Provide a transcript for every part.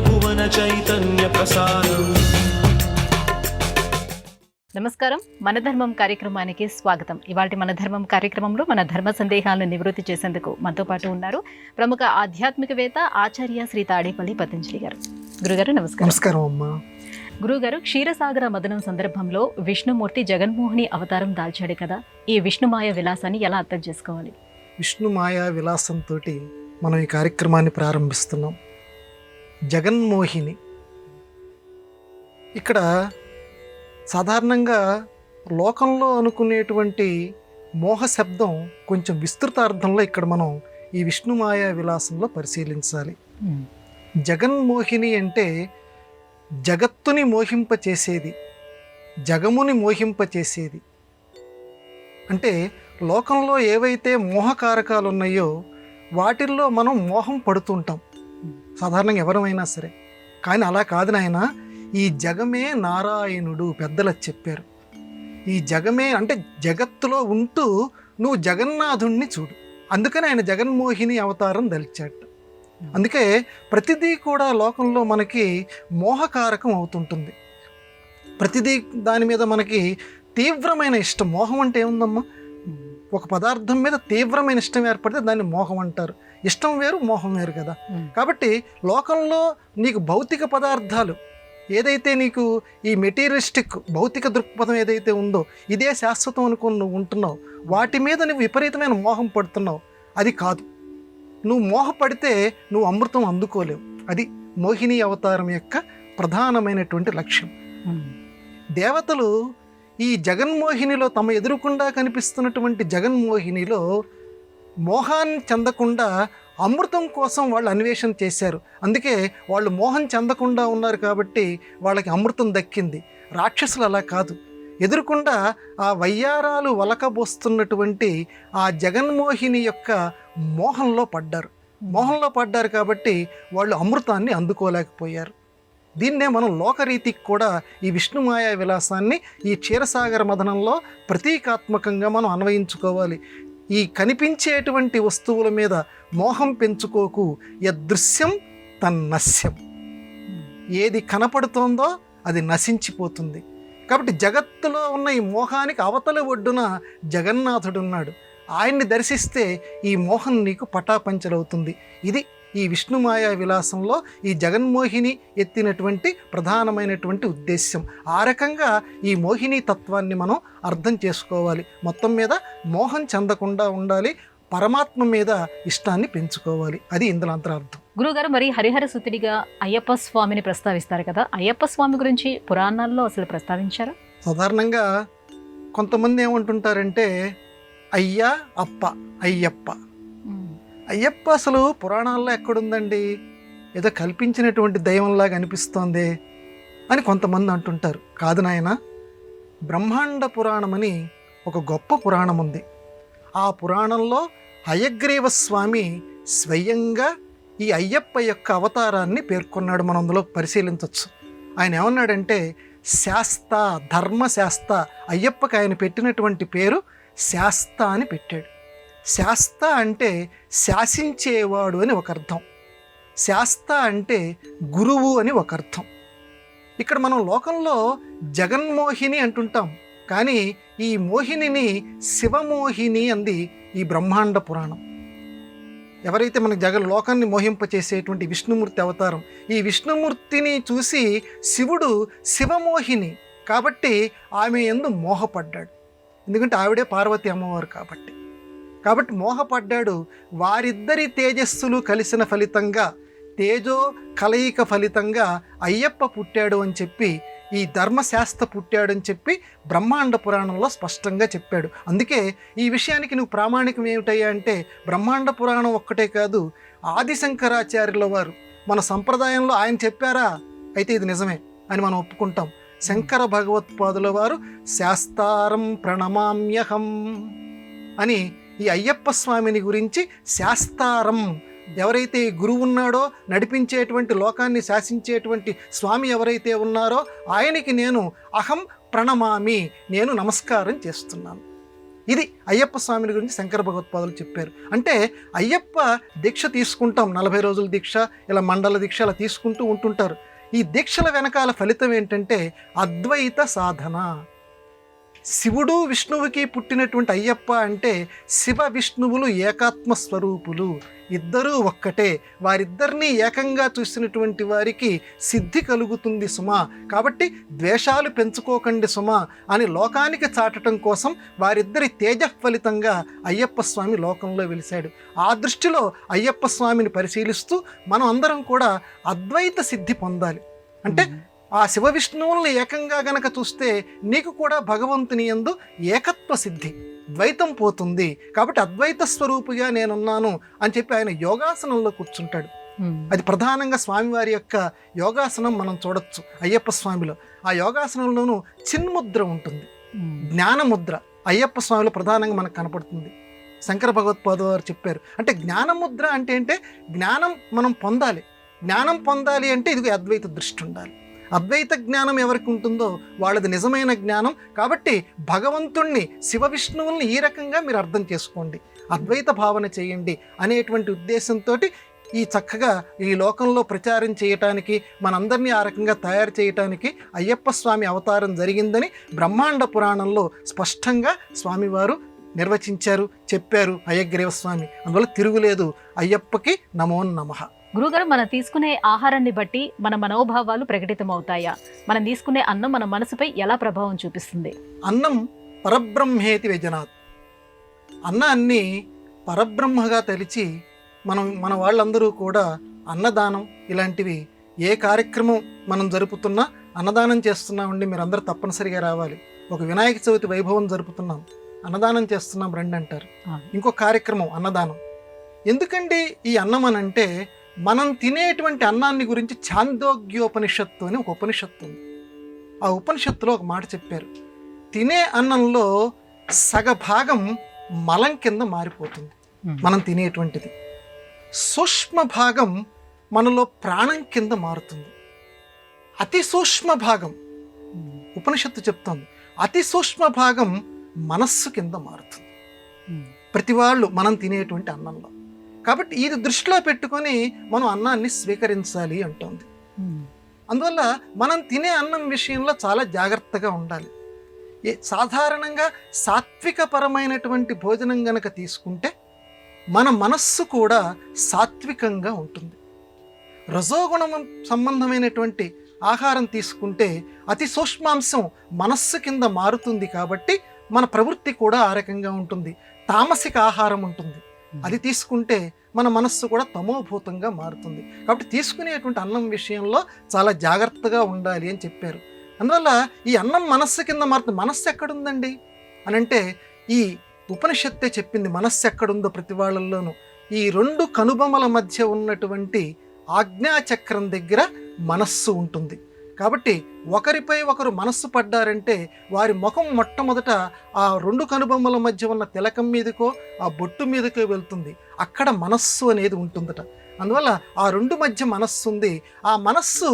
భువన చైతన్య ప్రసారం. నమస్కారం, మన ధర్మం కార్యక్రమానికి స్వాగతం. ఇవాళ మన ధర్మం కార్యక్రమంలో మన ధర్మ సందేహాలను నివృత్తి చేసేందుకు మనతో పాటు ఉన్నారు ప్రముఖ ఆధ్యాత్మికవేత్త ఆచార్య శ్రీ తాడేపల్లి పతంజలి గారు. గురుగారు నమస్కారం. నమస్కారం అమ్మా. గురుగారు, క్షీరసాగర మదనం సందర్భంలో విష్ణుమూర్తి జగన్మోహిని అవతారం దాల్చాడు కదా, ఈ విష్ణుమాయ విలాసాన్ని ఎలా అర్థం చేసుకోవాలి? విష్ణుమాయా విలాసంతో మనం ఈ కార్యక్రమాన్ని ప్రారంభిస్తున్నాం. జగన్మోహిని ఇక్కడ సాధారణంగా లోకంలో అనుకునేటువంటి మోహ శబ్దం కొంచెం విస్తృత అర్థంలో ఇక్కడ మనం ఈ విష్ణుమాయా విలాసంలో పరిశీలించాలి. జగన్మోహిని అంటే జగత్తుని మోహింపచేసేది, జగముని మోహింపచేసేది. అంటే లోకంలో ఏవైతే మోహకారకాలు ఉన్నాయో వాటిల్లో మనం మోహం పడుతుంటాం సాధారణంగా ఎవరమైనా సరే. కానీ అలా కాదు నాయన, ఈ జగమే నారాయణుడు పెద్దలు చెప్పారు. ఈ జగమే అంటే జగత్తులో ఉంటూ నువ్వు జగన్నాథుణ్ణి చూడు. అందుకని ఆయన జగన్మోహిని అవతారం దలిచాడు. అందుకే ప్రతిదీ కూడా లోకంలో మనకి మోహకారకం అవుతుంటుంది. ప్రతిదీ దాని మీద మనకి తీవ్రమైన ఇష్టం. మోహం అంటే ఏముందమ్మా, ఒక పదార్థం మీద తీవ్రమైన ఇష్టం ఏర్పడితే దాన్ని మోహం అంటారు. ఇష్టం వేరు, మోహం వేరు కదా. కాబట్టి లోకంలో నీకు భౌతిక పదార్థాలు ఏదైతే నీకు ఈ మెటీరియలిస్టిక్ భౌతిక దృక్పథం ఏదైతే ఉందో ఇదే శాశ్వతం అనుకుని నువ్వు ఉంటున్నావు, వాటి మీద నువ్వు విపరీతమైన మోహం పడుతున్నావు. అది కాదు. నువ్వు మోహపడితే నువ్వు అమృతం అందుకోలేవు. అది మోహిని అవతారం యొక్క ప్రధానమైనటువంటి లక్ష్యం. దేవతలు ఈ జగన్మోహినిలో తమ ఎదురుకుండా కనిపిస్తున్నటువంటి జగన్మోహినిలో మోహాన్ని చెందకుండా అమృతం కోసం వాళ్ళు అన్వేషణ చేశారు. అందుకే వాళ్ళు మోహం చెందకుండా ఉన్నారు కాబట్టి వాళ్ళకి అమృతం దక్కింది. రాక్షసులు అలా కాదు, ఎదురుకుండా ఆ వయ్యారాలు వలకబోస్తున్నటువంటి ఆ జగన్మోహిని యొక్క మోహంలో పడ్డారు కాబట్టి వాళ్ళు అమృతాన్ని అందుకోలేకపోయారు. దీన్నే మనం లోకరీతికి కూడా ఈ విష్ణుమాయా విలాసాన్ని ఈ క్షీరసాగర మదనంలో ప్రతీకాత్మకంగా మనం అన్వయించుకోవాలి. ఈ కనిపించేటువంటి వస్తువుల మీద మోహం పెంచుకోకు. యదృశ్యం తన్నశ్యం. ఏది కనపడుతోందో అది నశించిపోతుంది. కాబట్టి జగత్తులో ఉన్న ఈ మోహానికి అవతల ఒడ్డున జగన్నాథుడున్నాడు. ఆయన్ని దర్శిస్తే ఈ మోహం నీకు పటాపంచలవుతుంది. ఇది ఈ విష్ణుమాయా విలాసంలో ఈ జగన్మోహిని ఎత్తినటువంటి ప్రధానమైనటువంటి ఉద్దేశ్యం. ఆ రకంగా ఈ మోహిని తత్వాన్ని మనం అర్థం చేసుకోవాలి. మొత్తం మీద మోహం చెందకుండా ఉండాలి, పరమాత్మ మీద ఇష్టాన్ని పెంచుకోవాలి. అది ఇందులో అంతరార్థం. గురుగారు, మరి హరిహర సుతుడిగా అయ్యప్ప స్వామిని ప్రస్తావిస్తారు కదా, అయ్యప్ప స్వామి గురించి పురాణాల్లో అసలు ప్రస్తావించారా? సాధారణంగా కొంతమంది ఏమంటుంటారంటే అయ్యా అప్ప అయ్యప్ప. అయ్యప్ప అసలు పురాణాల్లో ఎక్కడుందండి, ఏదో కల్పించినటువంటి దైవంలాగా అనిపిస్తోంది అని కొంతమంది అంటుంటారు. కాదు నాయన, బ్రహ్మాండ పురాణం అని ఒక గొప్ప పురాణం ఉంది. ఆ పురాణంలో హయగ్రీవ స్వామి స్వయంగా ఈ అయ్యప్ప యొక్క అవతారాన్ని పేర్కొన్నాడు. మనం అందులో పరిశీలించవచ్చు. ఆయన ఏమన్నాడంటే శాస్త, ధర్మశాస్త. అయ్యప్పకి ఆయన పెట్టినటువంటి పేరు శాస్త అని పెట్టాడు. శాస్త అంటే శాసించేవాడు అని ఒక అర్థం, శాస్త అంటే గురువు అని ఒక అర్థం. ఇక్కడ మనం లోకంలో జగన్మోహిని అంటుంటాం, కానీ ఈ మోహినిని శివమోహిని అంది ఈ బ్రహ్మాండ పురాణం. ఎవరైతే మనకు లోకాన్ని మోహింపచేసేటువంటి విష్ణుమూర్తి అవతారం, ఈ విష్ణుమూర్తిని చూసి శివుడు శివమోహిని కాబట్టి ఆమె యందు మోహపడ్డాడు. ఎందుకంటే ఆవిడే పార్వతి అమ్మవారు కాబట్టి మోహపడ్డాడు. వారిద్దరి తేజస్సులు కలిసిన ఫలితంగా, తేజో కలయిక ఫలితంగా అయ్యప్ప పుట్టాడు అని చెప్పి, ఈ ధర్మశాస్త్ర పుట్టాడని చెప్పి బ్రహ్మాండ పురాణంలో స్పష్టంగా చెప్పాడు. అందుకే ఈ విషయానికి నువ్వు ప్రామాణికం ఏమిటయ్యా అంటే బ్రహ్మాండ పురాణం ఒక్కటే కాదు, ఆదిశంకరాచార్యుల వారు మన సంప్రదాయంలో ఆయన చెప్పారా అయితే ఇది నిజమే అని మనం ఒప్పుకుంటాం. శంకర భగవత్పాదుల వారు శాస్తారం ప్రణమామ్యహం అని ఈ అయ్యప్ప స్వామిని గురించి శాస్తారం, ఎవరైతే గురువు ఉన్నాడో, నడిపించేటువంటి లోకాన్ని శాసించేటువంటి స్వామి ఎవరైతే ఉన్నారో ఆయనకి నేను అహం ప్రణమామి, నేను నమస్కారం చేస్తున్నాను. ఇది అయ్యప్ప స్వామిని గురించి శంకర భగవత్పాదులు చెప్పారు. అంటే అయ్యప్ప దీక్ష తీసుకుంటాం, 40 రోజుల దీక్ష, ఇలా మండల దీక్ష ఇలా తీసుకుంటూ ఉంటుంటారు. ఈ దీక్షల వెనకాల ఫలితం ఏంటంటే అద్వైత సాధన. శివుడు విష్ణువుకి పుట్టినటువంటి అయ్యప్ప అంటే శివ విష్ణువులు ఏకాత్మ స్వరూపులు, ఇద్దరూ ఒక్కటే. వారిద్దరినీ ఏకంగా చూసినటువంటి వారికి సిద్ధి కలుగుతుంది సుమా. కాబట్టి ద్వేషాలు పెంచుకోకండి సుమా అని లోకానికి చాటడం కోసం వారిద్దరి తేజ ఫలితంగా అయ్యప్ప స్వామి లోకంలో వెలిశాడు. ఆ దృష్టిలో అయ్యప్ప స్వామిని పరిశీలిస్తూ మనం అందరం కూడా అద్వైత సిద్ధి పొందాలి. అంటే ఆ శివ విష్ణువుల్ని ఏకంగా గనక చూస్తే నీకు కూడా భగవంతుని యందు ఏకత్వ సిద్ధి, ద్వైతం పోతుంది. కాబట్టి అద్వైత స్వరూపిగా నేనున్నాను అని చెప్పి ఆయన యోగాసనంలో కూర్చుంటాడు. అది ప్రధానంగా స్వామివారి యొక్క యోగాసనం మనం చూడొచ్చు అయ్యప్ప స్వామిలో. ఆ యోగాసనంలోనూ చిన్ముద్ర ఉంటుంది, జ్ఞానముద్ర అయ్యప్ప స్వామిలో ప్రధానంగా మనకు కనపడుతుంది. శంకర భగవత్పాదు వారు చెప్పారు. అంటే జ్ఞానముద్ర అంటే జ్ఞానం మనం పొందాలి. జ్ఞానం పొందాలి అంటే ఇదిగో అద్వైత దృష్టి ఉండాలి. అద్వైత జ్ఞానం ఎవరికి ఉంటుందో వాళ్ళది నిజమైన జ్ఞానం. కాబట్టి భగవంతుణ్ణి, శివ విష్ణువుల్ని ఈ రకంగా మీరు అర్థం చేసుకోండి, అద్వైత భావన చేయండి అనేటువంటి ఉద్దేశంతో ఈ చక్కగా ఈ లోకంలో ప్రచారం చేయటానికి, మనందరినీ ఆ రకంగా తయారు చేయటానికి అయ్యప్ప స్వామి అవతారం జరిగిందని బ్రహ్మాండ పురాణంలో స్పష్టంగా స్వామివారు నిర్వచించారు, చెప్పారు హయగ్రీవ స్వామి. అందువల్ల తిరుగులేదు. అయ్యప్పకి నమో నమః. గురుగారు, మనం తీసుకునే ఆహారాన్ని బట్టి మన మనోభావాలు ప్రకటితమవుతాయా? మనం తీసుకునే అన్నం మన మనసుపై ఎలా ప్రభావం చూపిస్తుంది? అన్నం పరబ్రహ్మేతి వ్యజనాత్. అన్నాన్ని పరబ్రహ్మగా తలిచి మన వాళ్ళందరూ కూడా అన్నదానం ఇలాంటివి ఏ కార్యక్రమం మనం జరుపుతున్నా అన్నదానం చేస్తున్నామండి, మీరందరూ తప్పనిసరిగా రావాలి. ఒక వినాయక చవితి వైభవం జరుపుతున్నాం, అన్నదానం చేస్తున్నాం రండి అంటారు. ఇంకో కార్యక్రమం అన్నదానం. ఎందుకండి ఈ అన్నం అని అంటే, మనం తినేటువంటి అన్నాన్ని గురించి ఛాందోగ్యోపనిషత్తు అని ఒక ఉపనిషత్తు ఉంది. ఆ ఉపనిషత్తులో ఒక మాట చెప్పారు. తినే అన్నంలో సగభాగం మలం కింద మారిపోతుంది మనం తినేటువంటిది. సూక్ష్మ భాగం మనలో ప్రాణం కింద మారుతుంది. అతి సూక్ష్మ భాగం, ఉపనిషత్తు చెప్తోంది, అతి సూక్ష్మ భాగం మనస్సు కింద మారుతుంది ప్రతి వాళ్ళు మనం తినేటువంటి అన్నంలో. కాబట్టి ఇది దృష్టిలో పెట్టుకొని మనం అన్నాన్ని స్వీకరించాలి అంటోంది. అందువల్ల మనం తినే అన్నం విషయంలో చాలా జాగ్రత్తగా ఉండాలి. సాధారణంగా సాత్వికపరమైనటువంటి భోజనం గనక తీసుకుంటే మన మనస్సు కూడా సాత్వికంగా ఉంటుంది. రజోగుణం సంబంధమైనటువంటి ఆహారం తీసుకుంటే అతి సూక్ష్మాంశం మనస్సు కింద మారుతుంది. కాబట్టి మన ప్రవృత్తి కూడా ఆ రకంగా ఉంటుంది. తామసిక ఆహారం ఉంటుంది, అది తీసుకుంటే మన మనస్సు కూడా తమోభూతంగా మారుతుంది. కాబట్టి తీసుకునేటువంటి అన్నం విషయంలో చాలా జాగ్రత్తగా ఉండాలి అని చెప్పారు. అందువల్ల ఈ అన్నం మనస్సు కింద మారుతుంది. మనస్సు ఎక్కడుందండి అని అంటే ఈ ఉపనిషత్తే చెప్పింది మనస్సు ఎక్కడుందో ప్రతి వాళ్ళల్లోనూ. ఈ రెండు కనుబొమల మధ్య ఉన్నటువంటి ఆజ్ఞాచక్రం దగ్గర మనస్సు ఉంటుంది. కాబట్టి ఒకరిపై ఒకరు మనస్సు పడ్డారంటే వారి ముఖం మొట్టమొదట ఆ రెండు కనుబొమ్మల మధ్య ఉన్న తిలకం మీదకో ఆ బొట్టు మీదకో వెళ్తుంది. అక్కడ మనస్సు అనేది ఉంటుందట. అందువల్ల ఆ రెండు మధ్య మనస్సు ఉంది. ఆ మనస్సు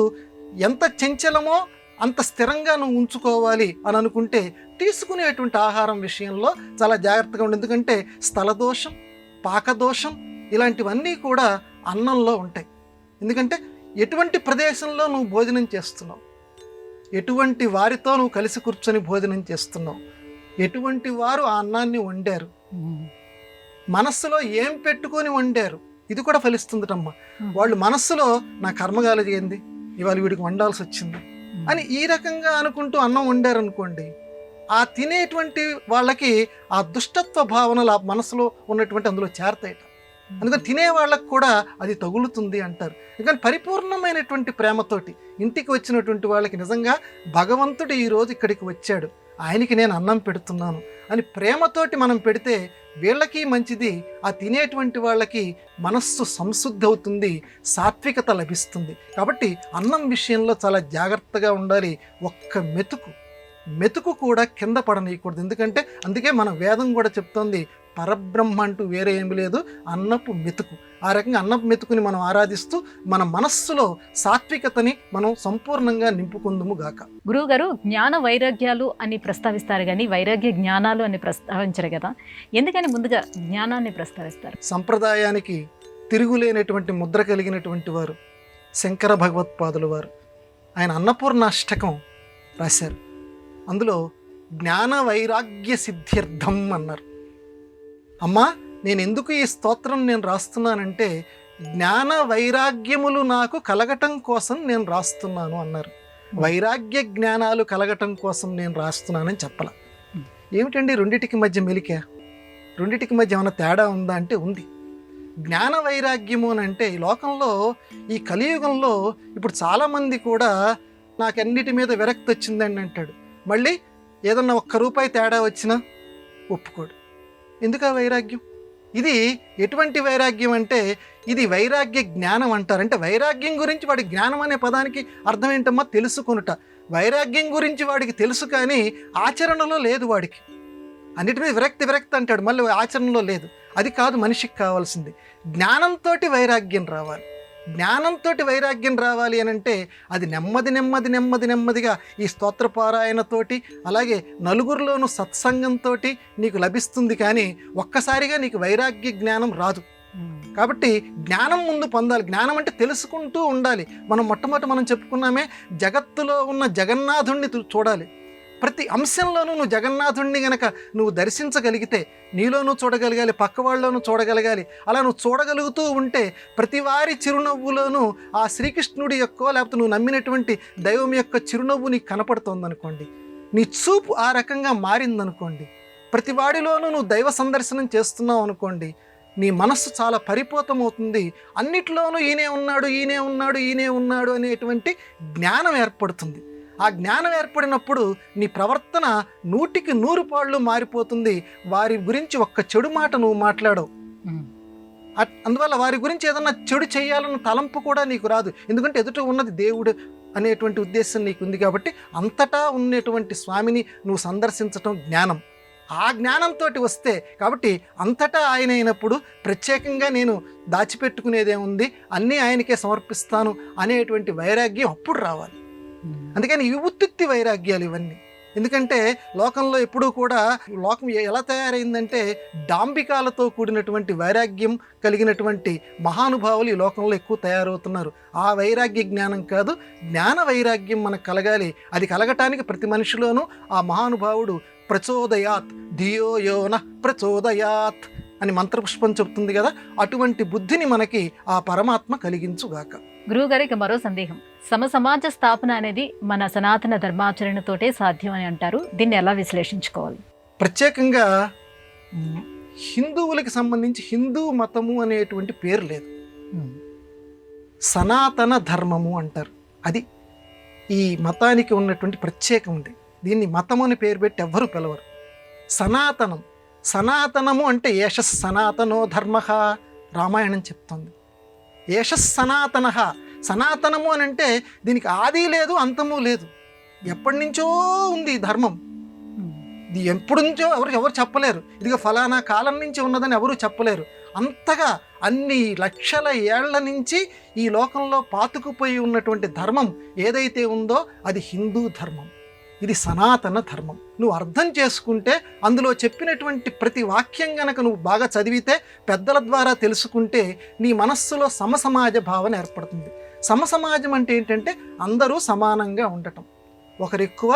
ఎంత చంచలమో అంత స్థిరంగా నువ్వు ఉంచుకోవాలి అని అనుకుంటే తీసుకునేటువంటి ఆహారం విషయంలో చాలా జాగ్రత్తగా ఉండి. ఎందుకంటే స్థలదోషం, పాకదోషం ఇలాంటివన్నీ కూడా అన్నంలో ఉంటాయి. ఎందుకంటే ఎటువంటి ప్రదేశంలో నువ్వు భోజనం చేస్తున్నావు, ఎటువంటి వారితో నువ్వు కలిసి కూర్చొని భోజనం చేస్తున్నావు, ఎటువంటి వారు ఆ అన్నాన్ని వండారు, మనస్సులో ఏం పెట్టుకొని వండారు, ఇది కూడా ఫలిస్తుందటమ్మా. వాళ్ళు మనస్సులో నా కర్మగాలి చేయండి, ఇవాళ వీడికి వండాల్సి వచ్చింది అని ఈ రకంగా అనుకుంటూ అన్నం వండారు అనుకోండి, ఆ తినేటువంటి వాళ్ళకి ఆ దుష్టత్వ భావనలు ఆ మనసులో ఉన్నటువంటి అందులో చేరతాయట. అందుకని తినే వాళ్ళకు కూడా అది తగులుతుంది అంటారు. కానీ పరిపూర్ణమైనటువంటి ప్రేమతోటి ఇంటికి వచ్చినటువంటి వాళ్ళకి నిజంగా భగవంతుడు ఈరోజు ఇక్కడికి వచ్చాడు, ఆయనకి నేను అన్నం పెడుతున్నాను అని ప్రేమతోటి మనం పెడితే వీళ్ళకి మంచిది, ఆ తినేటువంటి వాళ్ళకి మనస్సు సంశుద్ధి అవుతుంది, సాత్వికత లభిస్తుంది. కాబట్టి అన్నం విషయంలో చాలా జాగ్రత్తగా ఉండాలి. ఒక్క మెతుకు కూడా కింద పడనీయకూడదు. ఎందుకంటే అందుకే మన వేదం కూడా చెప్తోంది పరబ్రహ్మ అంటూ వేరే ఏమి లేదు, అన్నపు మెతుకు. ఆ రకంగా అన్నపు మెతుకుని మనం ఆరాధిస్తూ మన మనస్సులో సాత్వికతని మనం సంపూర్ణంగా నింపుకుందుము గాక. గురువుగారు జ్ఞాన వైరాగ్యాలు అని ప్రస్తావిస్తారు కానీ వైరాగ్య జ్ఞానాలు అని ప్రస్తావించరు కదా, ఎందుకని ముందుగా జ్ఞానాన్ని ప్రస్తావిస్తారు? సంప్రదాయానికి తిరుగులేనటువంటి ముద్ర కలిగినటువంటి వారు శంకర భగవత్పాదుల వారు. ఆయన అన్నపూర్ణాష్టకం రాశారు. అందులో జ్ఞాన వైరాగ్య సిద్ధ్యర్థం అన్నారు. అమ్మా, నేను ఎందుకు ఈ స్తోత్రం నేను రాస్తున్నానంటే జ్ఞాన వైరాగ్యములు నాకు కలగటం కోసం నేను రాస్తున్నాను అన్నారు. వైరాగ్య జ్ఞానాలు కలగటం కోసం నేను రాస్తున్నానని చెప్పాల. ఏమిటండి రెండిటికి మధ్య మెలిక? రెండిటికి మధ్య ఏమైనా తేడా ఉందా అంటే ఉంది. జ్ఞాన వైరాగ్యము అని అంటే ఈ లోకంలో, ఈ కలియుగంలో ఇప్పుడు చాలామంది కూడా నాకు అన్నిటి మీద విరక్తి వచ్చిందని అంటాడు. మళ్ళీ ఏదన్నా ₹1 తేడా వచ్చినా ఒప్పుకోడు. ఎందుకు ఆ వైరాగ్యం? ఇది ఎటువంటి వైరాగ్యం అంటే ఇది వైరాగ్య జ్ఞానం అంటారు. అంటే వైరాగ్యం గురించి వాడి జ్ఞానం అనే పదానికి అర్థం ఏంటమ్మా? తెలుసుకొనుట. వైరాగ్యం గురించి వాడికి తెలుసు కానీ ఆచరణలో లేదు వాడికి. అన్నిటి మీద విరక్తి అంటాడు, మళ్ళీ ఆచరణలో లేదు. అది కాదు మనిషికి కావాల్సింది. జ్ఞానంతో వైరాగ్యం రావాలి. జ్ఞానంతో వైరాగ్యం రావాలి అని అంటే అది నెమ్మదిగా ఈ స్తోత్రపారాయణతోటి అలాగే నలుగురిలోనూ సత్సంగంతో నీకు లభిస్తుంది. కానీ ఒక్కసారిగా నీకు వైరాగ్య జ్ఞానం రాదు. కాబట్టి జ్ఞానం ముందు పొందాలి. జ్ఞానం అంటే తెలుసుకుంటూ ఉండాలి. మొట్టమొదటి మనం చెప్పుకున్నామే, జగత్తులో ఉన్న జగన్నాథుణ్ణి చూడాలి. ప్రతి అంశంలోనూ నువ్వు జగన్నాథుణ్ణి గనక నువ్వు దర్శించగలిగితే నీలోనూ చూడగలగాలి, పక్కవాళ్ళలోనూ చూడగలగాలి. అలా నువ్వు చూడగలుగుతూ ఉంటే ప్రతి వారి చిరునవ్వులోనూ ఆ శ్రీకృష్ణుడి యొక్క లేకపోతే నువ్వు నమ్మినటువంటి దైవం యొక్క చిరునవ్వు నీకు కనపడుతోందనుకోండి, నీ చూపు ఆ రకంగా మారిందనుకోండి, ప్రతి వాడిలోనూ నువ్వు దైవ సందర్శనం చేస్తున్నావు అనుకోండి, నీ మనస్సు చాలా పరిపూతమవుతుంది. అన్నిట్లోనూ ఈయనే ఉన్నాడు అనేటువంటి జ్ఞానం ఏర్పడుతుంది. ఆ జ్ఞానం ఏర్పడినప్పుడు నీ ప్రవర్తన 100కి 100 మారిపోతుంది. వారి గురించి ఒక్క చెడు మాట నువ్వు మాట్లాడవు. అందువల్ల వారి గురించి ఏదన్నా చెడు చేయాలన్న తలంపు కూడా నీకు రాదు. ఎందుకంటే ఎదుట ఉన్నది దేవుడు అనేటువంటి ఉద్దేశం నీకు ఉంది. కాబట్టి అంతటా ఉన్నటువంటి స్వామిని నువ్వు సందర్శించటం జ్ఞానం. ఆ జ్ఞానంతో వస్తే, కాబట్టి అంతటా ఆయన అయినప్పుడు ప్రత్యేకంగా నేను దాచిపెట్టుకునేదేముంది, అన్నీ ఆయనకే సమర్పిస్తాను అనేటువంటి వైరాగ్యం అప్పుడు రావాలి. అందుకని ఇవి ఉత్తుత్తి వైరాగ్యాలు ఇవన్నీ. ఎందుకంటే లోకంలో ఎప్పుడూ కూడా లోకం ఎలా తయారైందంటే డాంబికాలతో కూడినటువంటి వైరాగ్యం కలిగినటువంటి మహానుభావులు ఈ లోకంలో ఎక్కువ తయారవుతున్నారు. ఆ వైరాగ్య జ్ఞానం కాదు, జ్ఞాన వైరాగ్యం మనకు కలగాలి. అది కలగటానికి ప్రతి మనిషిలోనూ ఆ మహానుభావుడు ప్రచోదయాత్ ధియో యో నః ప్రచోదయాత్ అని మంత్రపుష్పం చెప్తుంది కదా, అటువంటి బుద్ధిని మనకి ఆ పరమాత్మ కలిగించుగాక. గురువుగారికి మరో సందేహం. సమసమాజ స్థాపన అనేది మన సనాతన ధర్మాచరణతోటే సాధ్యం అని అంటారు. దీన్ని ఎలా విశ్లేషించుకోవాలి? ప్రత్యేకంగా హిందువులకి సంబంధించి హిందూ మతము అనేటువంటి పేరు లేదు, సనాతన ధర్మము అంటారు. అది ఈ మతానికి ఉన్నటువంటి ప్రత్యేకం ఉంది. దీన్ని మతము అని పేరు పెట్టి ఎవ్వరూ పిలవరు. సనాతనము అంటే ఏషస్ సనాతనో ధర్మ, రామాయణం చెప్తుంది. ఏషస్ సనాతన, సనాతనము అని అంటే దీనికి ఆది లేదు, అంతము లేదు. ఎప్పటి నుంచో ఉంది ఈ ధర్మం. ఇది ఎప్పటి నుంచో ఎవరు చెప్పలేరు. ఇదిగో ఫలానా కాలం నుంచి ఉన్నదని ఎవరు చెప్పలేరు. అంతగా అన్ని లక్షల ఏళ్ల నుంచి ఈ లోకంలో పాతుకుపోయి ఉన్నటువంటి ధర్మం ఏదైతే ఉందో అది హిందూ ధర్మం. ఇది సనాతన ధర్మం. నువ్వు అర్థం చేసుకుంటే, అందులో చెప్పినటువంటి ప్రతి వాక్యం గనక నువ్వు బాగా చదివితే, పెద్దల ద్వారా తెలుసుకుంటే నీ మనస్సులో సమసమాజ భావన ఏర్పడుతుంది. సమసమాజం అంటే ఏంటంటే అందరూ సమానంగా ఉండటం, ఒకరు ఎక్కువ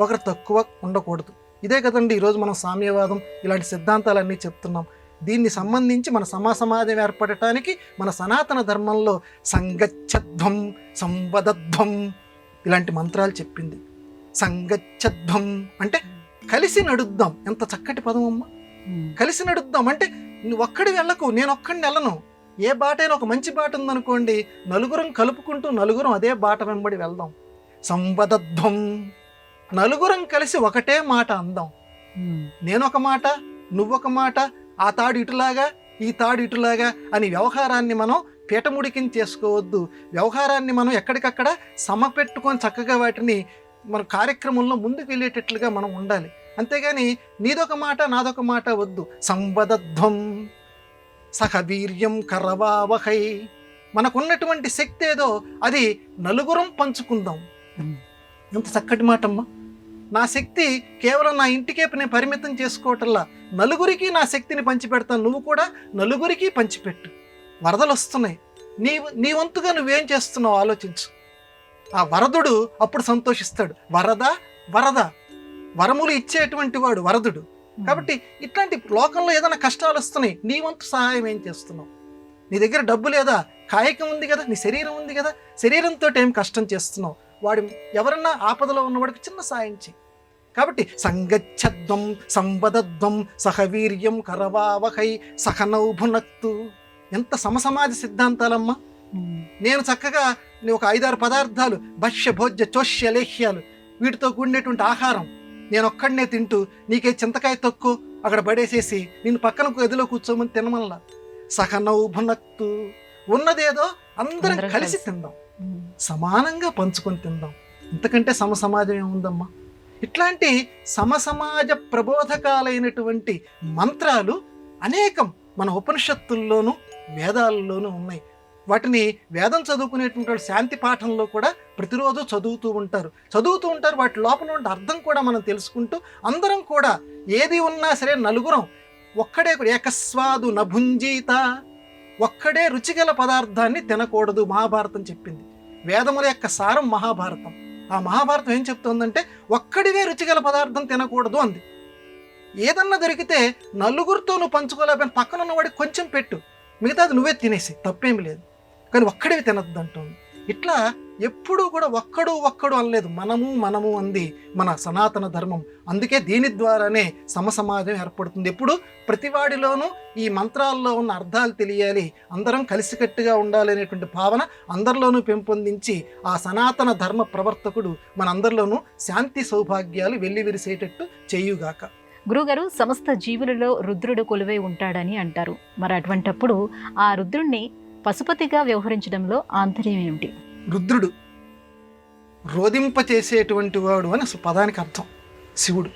ఒకరు తక్కువ ఉండకూడదు. ఇదే కదండి ఈరోజు మనం సామ్యవాదం ఇలాంటి సిద్ధాంతాలన్నీ చెప్తున్నాం. దీన్ని సంబంధించి మన సమాజం ఏర్పడటానికి మన సనాతన ధర్మంలో సంగచ్చధ్వం సంవదధ్వం ఇలాంటి మంత్రాలు చెప్పింది. సంగచ్చధ్వం అంటే కలిసి నడుద్దాం. ఎంత చక్కటి పదం అమ్మ. కలిసి నడుద్దాం అంటే నువ్వు ఒక్కడి వెళ్ళకు, నేను ఒక్కడిని వెళ్ళను. ఏ బాట అయినా ఒక మంచి బాట ఉందనుకోండి, నలుగురం కలుపుకుంటూ నలుగురం అదే బాట వెంబడి వెళ్దాం. సంవదధ్వం, నలుగురం కలిసి ఒకటే మాట అందాం. నేనొక మాట, నువ్వొక మాట, ఆ తాడు ఇటులాగా ఈ తాడు ఇటులాగా అని వ్యవహారాన్ని మనం పీటముడికిని చేసుకోవద్దు. వ్యవహారాన్ని మనం ఎక్కడికక్కడ సమపెట్టుకొని చక్కగా వాటిని మన కార్యక్రమంలో ముందుకు వెళ్ళేటట్లుగా మనం ఉండాలి. అంతేగాని నీదొక మాట నాదొక మాట వద్దు. సంవదధ్వం సహ వీర్యం కరవావహై. మనకున్నటువంటి శక్తి ఏదో అది నలుగురం పంచుకుందాం. ఎంత చక్కటి మాటమ్మా. నా శక్తి కేవలం నా ఇంటికే నేను పరిమితం చేసుకోవటంలా నలుగురికి నా శక్తిని పంచిపెడతాను, నువ్వు కూడా నలుగురికి పంచిపెట్టు. వరదలు వస్తున్నాయి, నీ వంతుగా నువ్వేం చేస్తున్నావు ఆలోచించు. ఆ వరదుడు అప్పుడు సంతోషిస్తాడు. వరద వరద వరములు ఇచ్చేటువంటి వాడు వరదుడు. కాబట్టి ఇట్లాంటి లోకంలో ఏదైనా కష్టాలు వస్తున్నాయి, నీ వంతు సహాయం ఏం చేస్తున్నావు? నీ దగ్గర డబ్బు లేదా, కాయకం ఉంది కదా, నీ శరీరం ఉంది కదా, శరీరంతో ఏం కష్టం చేస్తున్నావు? వాడు ఎవరన్నా ఆపదలో ఉన్నవాడికి చిన్న సాయం చేయి. కాబట్టి సంగచ్చద్వం సంవదద్వం సహవీర్యం కరవావహై సహనౌభునక్తు. ఎంత సమసమాజ సిద్ధాంతాలమ్మా. నేను చక్కగా ఒక 5-6 పదార్థాలు భక్ష్య భోజ్య చోష్య లేహ్యాలు వీటితో కూడినటువంటి ఆహారం నేను ఒక్కడనే తింటూ నీకే చింతకాయ తొక్కు అక్కడ పడేసేసి నిన్ను పక్కన గదిలో కూర్చోమని తినమల్లా. సహనౌభునక్తు. ఉన్నదేదో అందరం కలిసి తిందాం, సమానంగా పంచుకొని తిందాం. ఇంతకంటే సమసమాజం ఏముందమ్మా? ఇట్లాంటి సమసమాజ ప్రబోధకాలైనటువంటి మంత్రాలు అనేకం మన ఉపనిషత్తుల్లోనూ వేదాల్లోనూ ఉన్నాయి. వాటిని వేదం చదువుకునేటువంటి వాళ్ళు శాంతి పాఠంలో కూడా ప్రతిరోజు చదువుతూ ఉంటారు. వాటి లోపల ఉండే అర్థం కూడా మనం తెలుసుకుంటూ అందరం కూడా ఏది ఉన్నా సరే నలుగురం ఒక్కడే ఏకస్వాదు నభుంజీత, ఒక్కడే రుచిగల పదార్థాన్ని తినకూడదు మహాభారతం చెప్పింది. వేదముల యొక్క సారం మహాభారతం. ఆ మహాభారతం ఏం చెప్తోందంటే ఒక్కడివే రుచిగల పదార్థం తినకూడదు అంది. ఏదన్నా దొరికితే నలుగురితో నువ్వు పంచుకోలేకపోయినా పక్కన ఉన్నవాడికి కొంచెం పెట్టు, మిగతాది నువ్వే తినేసి, తప్పేమి లేదు. కానీ ఒక్కడివి తినద్దు అంటుంది. ఇట్లా ఎప్పుడూ కూడా ఒక్కడు అనలేదు, మనము అంది మన సనాతన ధర్మం. అందుకే దీని ద్వారానే సమసమాజం ఏర్పడుతుంది. ఎప్పుడు ప్రతివాడిలోనూ ఈ మంత్రాల్లో ఉన్న అర్థాలు తెలియాలి, అందరం కలిసికట్టుగా ఉండాలి అనేటువంటి భావన అందరిలోనూ పెంపొందించి ఆ సనాతన ధర్మ ప్రవర్తకుడు మనందరిలోనూ శాంతి సౌభాగ్యాలు వెల్లివిరిసేటట్టు చేయుగాక. గురుగారు, సమస్త జీవులలో రుద్రుడు కొలువై ఉంటాడని అంటారు. మరి అటువంటప్పుడు ఆ రుద్రుణ్ణి పశుపతిగా వ్యవహరించడంలో ఆంతర్యం ఏమిటి? రుద్రుడు రోధింపచేసేటువంటి వాడు అని అసలు పదానికి అర్థం. శివుడు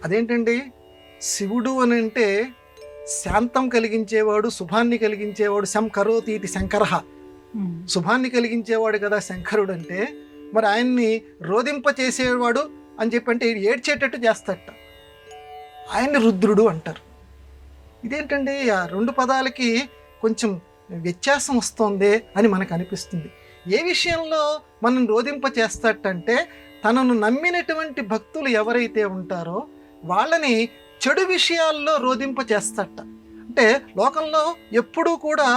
అదేంటండి? శివుడు అని అంటే శాంతం కలిగించేవాడు, శుభాన్ని కలిగించేవాడు. శం కరోతీతి శంకర, శుభాన్ని కలిగించేవాడు కదా శంకరుడు అంటే. మరి ఆయన్ని రోధింపచేసేవాడు అని చెప్పంటే ఏడ్చేటట్టు చేస్తాడట, ఆయన్ని రుద్రుడు అంటారు. ఇదేంటండి ఆ రెండు పదాలకి కొంచెం వ్యత్యాసం వస్తోంది అని మనకు అనిపిస్తుంది. ఏ విషయంలో మనం రోధింప చేస్తాడంటే తనను నమ్మినటువంటి భక్తులు ఎవరైతే ఉంటారో వాళ్ళని చెడు విషయాల్లో రోధింప చేస్తాడట. అంటే లోకంలో ఎప్పుడూ కూడా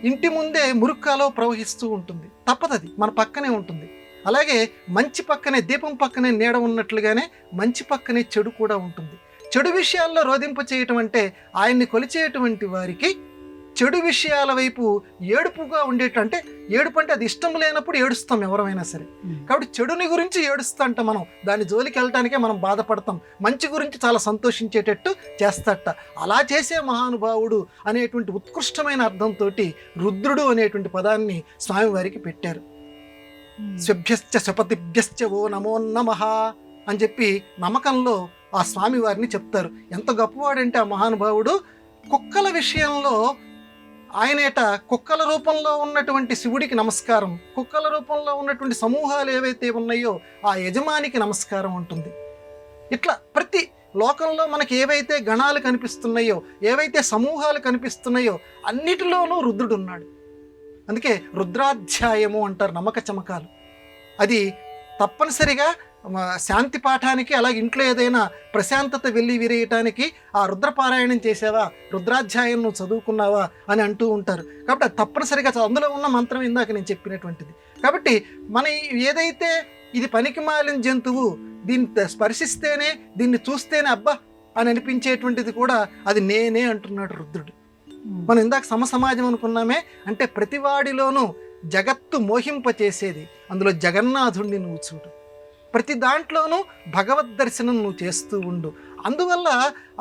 ఇంటి ముందే మురుక్కాలో ప్రవహిస్తూ ఉంటుంది, తప్పదది మన పక్కనే ఉంటుంది. అలాగే మంచి పక్కనే దీపం పక్కనే నీడ ఉన్నట్లుగానే మంచి పక్కనే చెడు కూడా ఉంటుంది. చెడు విషయాల్లో రోధింప చేయటం అంటే ఆయన్ని కొలిచేటువంటి వారికి చెడు విషయాల వైపు ఏడుపుగా ఉండేట, అంటే ఏడుపు అంటే అది ఇష్టం లేనప్పుడు ఏడుస్తాం ఎవరైనా సరే. కాబట్టి చెడుని గురించి ఏడుస్తాంట మనం, దాని జోలికి వెళ్ళటానికే మనం బాధపడతాం. మంచి గురించి చాలా సంతోషించేటట్టు చేస్తాట. అలా చేసే మహానుభావుడు అనేటువంటి ఉత్కృష్టమైన అర్థంతో రుద్రుడు అనేటువంటి పదాన్ని స్వామివారికి పెట్టారు. స్వభ్యశ్చ శపతిభ్యశ్చ ఓ నమో నమః అని చెప్పి నమ్మకంలో ఆ స్వామివారిని చెప్తారు. ఎంత గొప్పవాడంటే ఆ మహానుభావుడు కుక్కల విషయంలో ఆయనేట కుక్కల రూపంలో ఉన్నటువంటి శివుడికి నమస్కారం, కుక్కల రూపంలో ఉన్నటువంటి సమూహాలు ఏవైతే ఉన్నాయో ఆ యజమానికి నమస్కారం ఉంటుంది. ఇట్లా ప్రతి లోకంలో మనకి ఏవైతే గణాలు కనిపిస్తున్నాయో, ఏవైతే సమూహాలు కనిపిస్తున్నాయో అన్నిటిలోనూ రుద్రుడు ఉన్నాడు. అందుకే రుద్రాధ్యాయము అంటారు నమ్మక చమకాలు. అది తప్పనిసరిగా శాంతి పాఠానికి, అలాగే ఇంట్లో ఏదైనా ప్రశాంతత వెళ్ళి విరేయటానికి ఆ రుద్రపారాయణం చేసావా, రుద్రాధ్యాయం నువ్వు చదువుకున్నావా అని అంటూ ఉంటారు. కాబట్టి అది తప్పనిసరిగా అందులో ఉన్న మంత్రం ఇందాక నేను చెప్పినటువంటిది. కాబట్టి మన ఏదైతే ఇది పనికి మాలిన జంతువు, దీన్ని స్పర్శిస్తేనే దీన్ని చూస్తేనే అబ్బా అని అనిపించేటువంటిది కూడా అది నేనే అంటున్నాడు రుద్రుడు. మనం ఇందాక సమసమాజం అనుకున్నామే, అంటే ప్రతివాడిలోనూ జగత్తు మోహింపచేసేది, అందులో జగన్నాథుణ్ణి నువ్వు చూడు. ప్రతి దాంట్లోనూ భగవద్ దర్శనం నువ్వు చేస్తూ ఉండు. అందువల్ల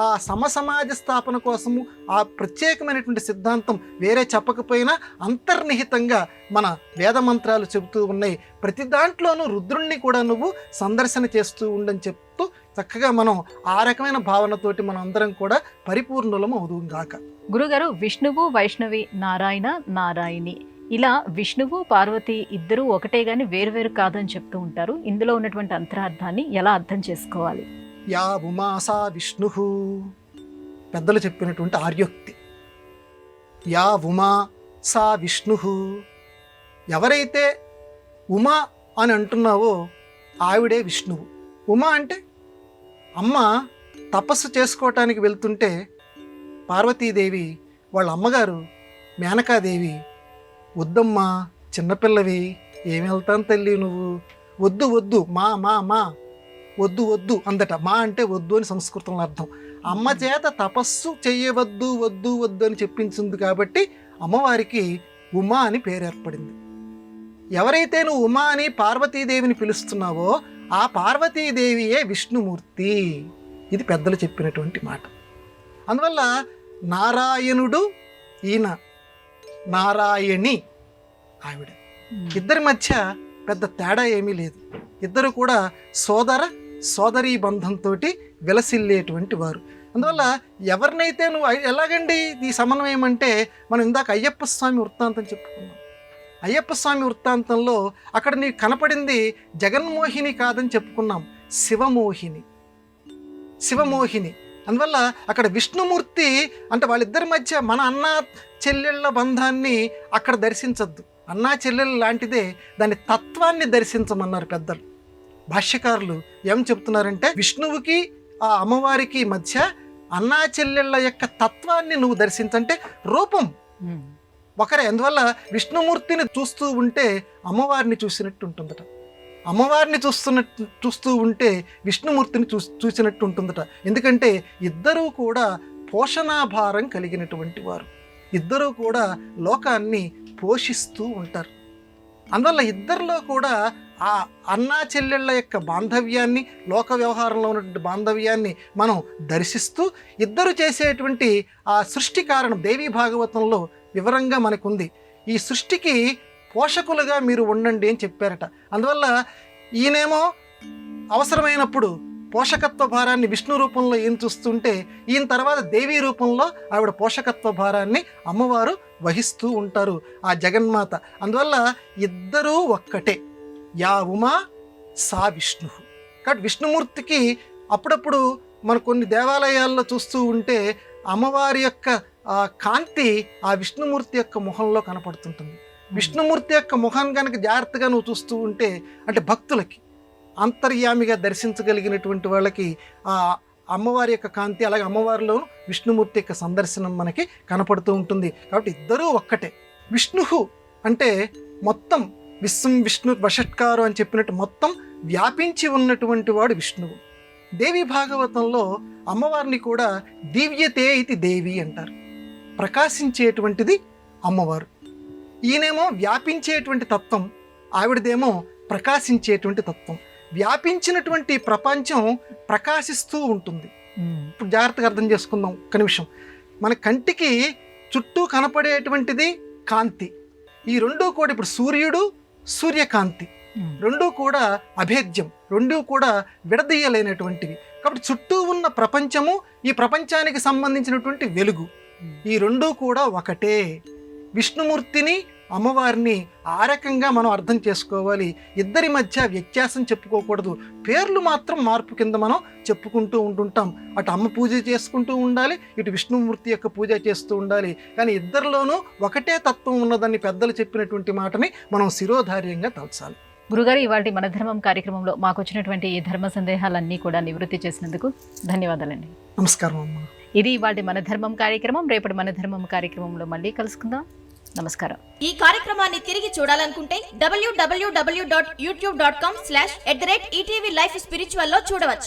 ఆ సమసమాజ స్థాపన కోసము ఆ ప్రత్యేకమైనటువంటి సిద్ధాంతం వేరే చెప్పకపోయినా అంతర్నిహితంగా మన వేద మంత్రాలు చెబుతూ ఉన్నాయి. ప్రతి దాంట్లోనూ రుద్రుణ్ణి కూడా నువ్వు సందర్శన చేస్తూ ఉండని చెప్తూ చక్కగా మనం ఆ రకమైన భావనతోటి మనం అందరం కూడా పరిపూర్ణులము అవుదుం గాక. గురుగారు, విష్ణువు వైష్ణవి, నారాయణ నారాయణి, ఇలా విష్ణువు పార్వతి ఇద్దరూ ఒకటే గాని వేరువేరు కాదని చెప్తూ ఉంటారు. ఇందులో ఉన్నటువంటి అంతరార్థాన్ని ఎలా అర్థం చేసుకోవాలి? యా ఉమా సా విష్ణు, పెద్దలు చెప్పినటువంటి ఆర్యోక్తి. యా ఉమా సా విష్ణు, ఎవరైతే ఉమా అని అంటున్నావో ఆవిడే విష్ణువు. ఉమా అంటే అమ్మ తపస్సు చేసుకోవటానికి వెళ్తుంటే పార్వతీదేవి వాళ్ళ అమ్మగారు మేనకాదేవి, వద్దమ్మా చిన్నపిల్లవి, ఏమి వెళ్తాను తల్లి నువ్వు, వద్దు వద్దు మా మా మా వద్దు వద్దు అందట. మా అంటే వద్దు అని సంస్కృతంలో అర్థం. అమ్మ చేత తపస్సు చెయ్యవద్దు వద్దు వద్దు అని చెప్పించింది కాబట్టి అమ్మవారికి ఉమా అని పేరు ఏర్పడింది. ఎవరైతే నువ్వు ఉమా అని పార్వతీదేవిని పిలుస్తున్నావో ఆ పార్వతీదేవియే విష్ణుమూర్తి. ఇది పెద్దలు చెప్పినటువంటి మాట. అందువల్ల నారాయణుడు ఈయన, నారాయణి ఆవిడ. ఇద్దరి మధ్య పెద్ద తేడా ఏమీ లేదు. ఇద్దరు కూడా సోదర సోదరీ బంధంతో విలసిల్లేటువంటి వారు. అందువల్ల ఎవరినైతే నువ్వు ఎలాగండి ఈ సమన్వయం అంటే, మనం ఇందాక అయ్యప్ప స్వామి వృత్తాంతం చెప్పుకున్నాం. అయ్యప్ప స్వామి వృత్తాంతంలో అక్కడ నీకు కనపడింది జగన్మోహిని కాదని చెప్పుకున్నాం, శివమోహిని. శివమోహిని. అందువల్ల అక్కడ విష్ణుమూర్తి అంటే వాళ్ళిద్దరి మధ్య మన అన్నా చెల్లెళ్ళ బంధాన్ని అక్కడ దర్శించద్దు. అన్నా చెల్లెళ్ళు లాంటిదే, దాని తత్వాన్ని దర్శించమన్నారు పెద్దలు. భాష్యకారులు ఏం చెప్తున్నారంటే, విష్ణువుకి ఆ అమ్మవారికి మధ్య అన్నా చెల్లెళ్ళ యొక్క తత్వాన్ని నువ్వు దర్శించంటే రూపం ఒకరే. అందువల్ల విష్ణుమూర్తిని చూస్తూ ఉంటే అమ్మవారిని చూసినట్టు ఉంటుందట, అమ్మవారిని చూస్తూ ఉంటే విష్ణుమూర్తిని చూసినట్టు ఉంటుందట. ఎందుకంటే ఇద్దరూ కూడా పోషణాభారం కలిగినటువంటి వారు, ఇద్దరూ కూడా లోకాన్ని పోషిస్తూ ఉంటారు. అందువల్ల ఇద్దరిలో కూడా ఆ అన్నా చెల్లెళ్ళ యొక్క బాంధవ్యాన్ని, లోక వ్యవహారంలో ఉన్నటువంటి బాంధవ్యాన్ని మనం దర్శిస్తూ ఇద్దరు చేసేటువంటి ఆ సృష్టి కారణం దేవీ భాగవతంలో వివరంగా మనకుంది. ఈ సృష్టికి పోషకులుగా మీరు ఉండండి అని చెప్పారట. అందువల్ల ఈయనేమో అవసరమైనప్పుడు పోషకత్వ భారాన్ని విష్ణు రూపంలో ఈయన చూస్తుంటే, ఈయన తర్వాత దేవీ రూపంలో ఆవిడ పోషకత్వ భారాన్ని అమ్మవారు వహిస్తూ ఉంటారు, ఆ జగన్మాత. అందువల్ల ఇద్దరూ ఒక్కటే, యా ఉమా సా విష్ణు. కాబట్టి విష్ణుమూర్తికి అప్పుడప్పుడు మన కొన్ని దేవాలయాల్లో చూస్తూ ఉంటే అమ్మవారి యొక్క కాంతి ఆ విష్ణుమూర్తి యొక్క ముఖంలో కనపడుతుంటుంది. విష్ణుమూర్తి యొక్క ముఖం కనుక జాగ్రత్తగా నువ్వు చూస్తూ ఉంటే, అంటే భక్తులకి అంతర్యామిగా దర్శించగలిగినటువంటి వాళ్ళకి ఆ అమ్మవారి యొక్క కాంతి, అలాగే అమ్మవారిలోను విష్ణుమూర్తి యొక్క సందర్శనం మనకి కనపడుతూ ఉంటుంది. కాబట్టి ఇద్దరూ ఒక్కటే. విష్ణు అంటే మొత్తం విశ్వం విష్ణు వషట్కారు అని చెప్పినట్టు మొత్తం వ్యాపించి ఉన్నటువంటి వాడు విష్ణువు. దేవి భాగవతంలో అమ్మవారిని కూడా దివ్యతే ఇది దేవి అంటారు, ప్రకాశించేటువంటిది అమ్మవారు. ఈయనేమో వ్యాపించేటువంటి తత్వం, ఆవిడదేమో ప్రకాశించేటువంటి తత్వం. వ్యాపించినటువంటి ప్రపంచం ప్రకాశిస్తూ ఉంటుంది. ఇప్పుడు జాగ్రత్తగా అర్థం చేసుకుందాం ఒక్క నిమిషం. మన కంటికి చుట్టూ కనపడేటువంటిది కాంతి. ఈ రెండూ కూడా ఇప్పుడు సూర్యుడు, సూర్యకాంతి రెండూ కూడా అభేద్యం, రెండూ కూడా విడదీయలేనటువంటివి. కాబట్టి చుట్టూ ఉన్న ప్రపంచము ఈ ప్రపంచానికి సంబంధించినటువంటి వెలుగు, ఈ రెండూ కూడా ఒకటే. విష్ణుమూర్తిని అమ్మవారిని ఆ రకంగా మనం అర్థం చేసుకోవాలి. ఇద్దరి మధ్య వ్యత్యాసం చెప్పుకోకూడదు. పేర్లు మాత్రం మార్పు కింద మనం చెప్పుకుంటూ ఉంటుంటాం. అటు అమ్మ పూజ చేసుకుంటూ ఉండాలి, ఇటు విష్ణుమూర్తి యొక్క పూజ చేస్తూ ఉండాలి. కానీ ఇద్దరిలోనూ ఒకటే తత్వం ఉన్నదని పెద్దలు చెప్పినటువంటి మాటని మనం శిరోధార్యంగా తలచాలి. గురుగారు, ఇవాళ మన ధర్మం కార్యక్రమంలో మాకు వచ్చినటువంటి ఈ ధర్మ సందేహాలన్నీ కూడా నివృత్తి చేసినందుకు ధన్యవాదాలండి. నమస్కారం అమ్మ. ఇది ఇవాళ మన ధర్మం కార్యక్రమం. రేపటి మన ధర్మం కార్యక్రమంలో మళ్ళీ కలుసుకుందాం. నమస్కారం. ఈ కార్యక్రమాన్ని తిరిగి చూడాలనుకుంటే www.youtube.com/ETV Life Spiritual లో చూడవచ్చు.